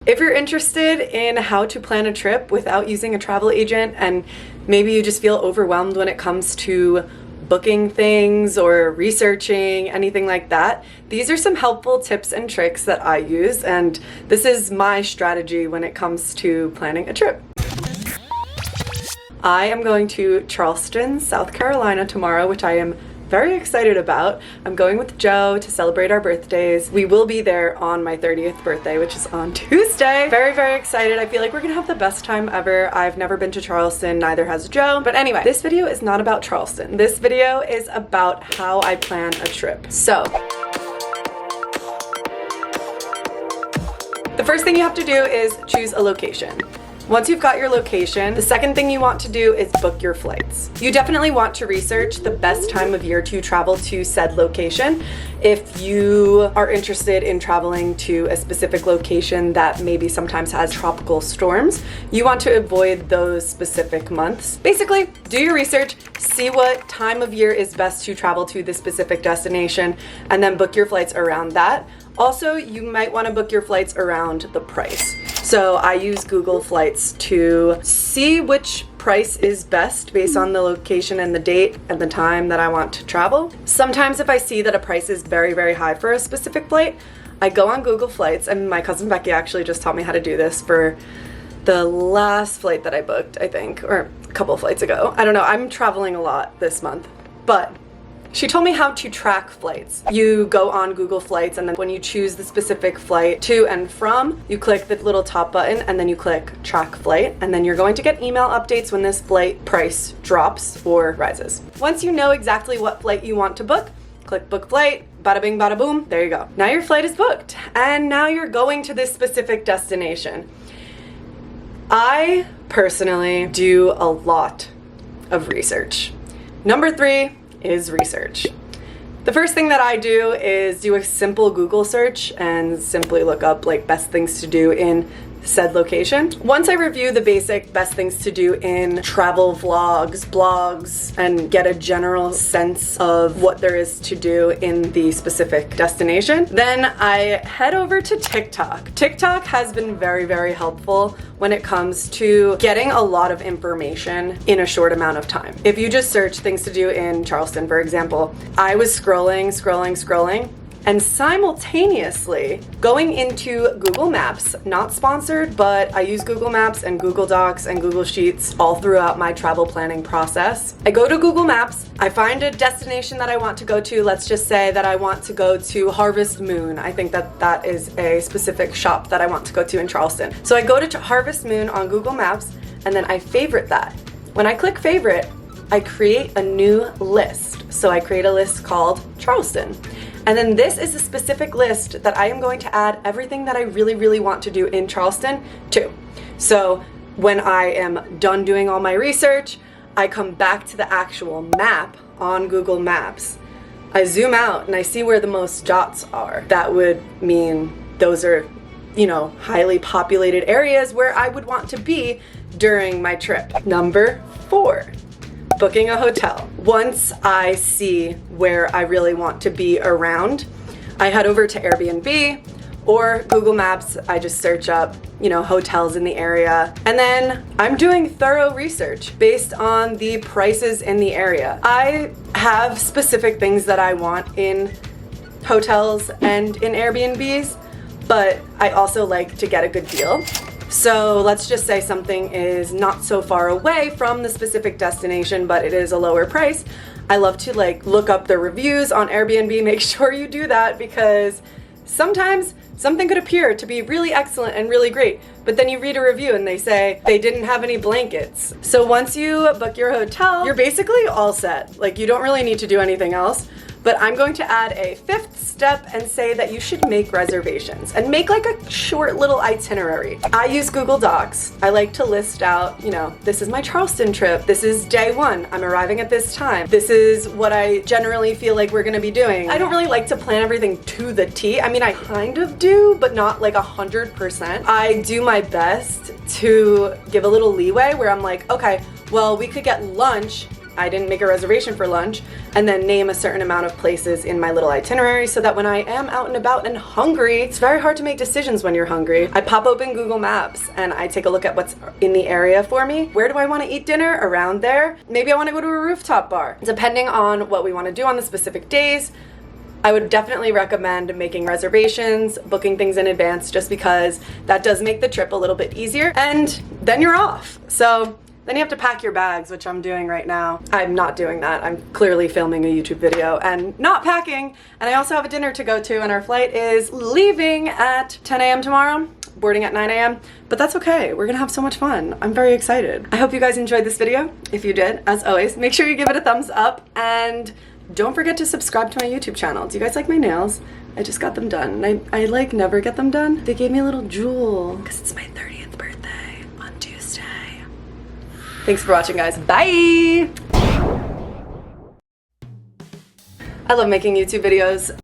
If you're interested in how to plan a trip without using a travel agent, and maybe you just feel overwhelmed when it comes to booking things or researching, anything like that, these are some helpful tips and tricks that I use, and this is my strategy when it comes to planning a trip. I am going to Charleston, South Carolina tomorrow, which I am very excited about. I'm going with Joe to celebrate our birthdays. We will be there on my 30th birthday, which is on Tuesday. Very, very excited. I feel like we're gonna have the best time ever. I've never been to Charleston, neither has Joe. But anyway, this video is not about Charleston. This video is about how I plan a trip. So, the first thing you have to do is choose a location. Once you've got your location, the second thing you want to do is book your flights. You definitely want to research the best time of year to travel to said location. If you are interested in traveling to a specific location that maybe sometimes has tropical storms, you want to avoid those specific months. Basically, do your research, see what time of year is best to travel to the specific destination, and then book your flights around that. Also, you might want to book your flights around the price. So I use Google Flights to see which price is best based on the location and the date and the time that I want to travel. Sometimes if I see that a price is very, very high for a specific flight, I go on Google Flights, and my cousin Becky actually just taught me how to do this for the last flight that I booked, I think, or a couple of flights ago. I don't know, I'm traveling a lot this month, but she told me how to track flights. You go on Google Flights, and then when you choose the specific flight to and from, you click the little top button and then you click track flight, and then you're going to get email updates when this flight price drops or rises. Once you know exactly what flight you want to book, click book flight, bada bing bada boom, there you go. Now your flight is booked, and now you're going to this specific destination. I personally do a lot of research. Number 3 is research. The first thing that I do is do a simple Google search and simply look up like best things to do in said location. Once I review the basic best things to do in travel vlogs, blogs, and get a general sense of what there is to do in the specific destination, then I head over to TikTok. TikTok has been very, very helpful when it comes to getting a lot of information in a short amount of time. If you just search things to do in Charleston, for example, I was scrolling, and simultaneously going into Google Maps, not sponsored, but I use Google Maps and Google Docs and Google Sheets all throughout my travel planning process. I go to Google Maps, I find a destination that I want to go to. Let's just say that I want to go to Harvest Moon. I think that is a specific shop that I want to go to in Charleston. So I go to Harvest Moon on Google Maps, and then I favorite that. When I click favorite, I create a new list. So I create a list called Charleston. And then this is a specific list that I am going to add everything that I really, really want to do in Charleston to. So when I am done doing all my research, I come back to the actual map on Google Maps. I zoom out and I see where the most dots are. That would mean those are, highly populated areas where I would want to be during my trip. Number 4. Booking a hotel. Once I see where I really want to be around, I head over to Airbnb or Google Maps. I just search up, hotels in the area, and then I'm doing thorough research based on the prices in the area. I have specific things that I want in hotels and in Airbnbs, but I also like to get a good deal. So let's just say something is not so far away from the specific destination, but it is a lower price. I love to look up the reviews on Airbnb. Make sure you do that, because sometimes something could appear to be really excellent and really great, but then you read a review and they say they didn't have any blankets. So once you book your hotel, you're basically all set. You don't really need to do anything else. But I'm going to add a 5th step and say that you should make reservations and make a short little itinerary. I use Google Docs. I like to list out, this is my Charleston trip. This is day 1. I'm arriving at this time. This is what I generally feel like we're gonna be doing. I don't really like to plan everything to the T. I mean, I kind of do, but not 100%. I do my best to give a little leeway where I'm like, okay, well, we could get lunch I didn't make a reservation for lunch, and then name a certain amount of places in my little itinerary so that when I am out and about and hungry, it's very hard to make decisions when you're hungry. I pop open Google Maps and I take a look at what's in the area for me. Where do I want to eat dinner? Around there. Maybe I want to go to a rooftop bar. Depending on what we want to do on the specific days, I would definitely recommend making reservations, booking things in advance, just because that does make the trip a little bit easier, and then you're off. So then you have to pack your bags, which I'm doing right now. I'm not doing that. I'm clearly filming a YouTube video and not packing. And I also have a dinner to go to, and our flight is leaving at 10 a.m. tomorrow, boarding at 9 a.m. But that's okay. We're gonna have so much fun. I'm very excited. I hope you guys enjoyed this video. If you did, as always, make sure you give it a thumbs up, and don't forget to subscribe to my YouTube channel. Do you guys like my nails? I just got them done. I like never get them done. They gave me a little jewel because it's my 30th birthday on Tuesday. Thanks for watching, guys. Bye! I love making YouTube videos.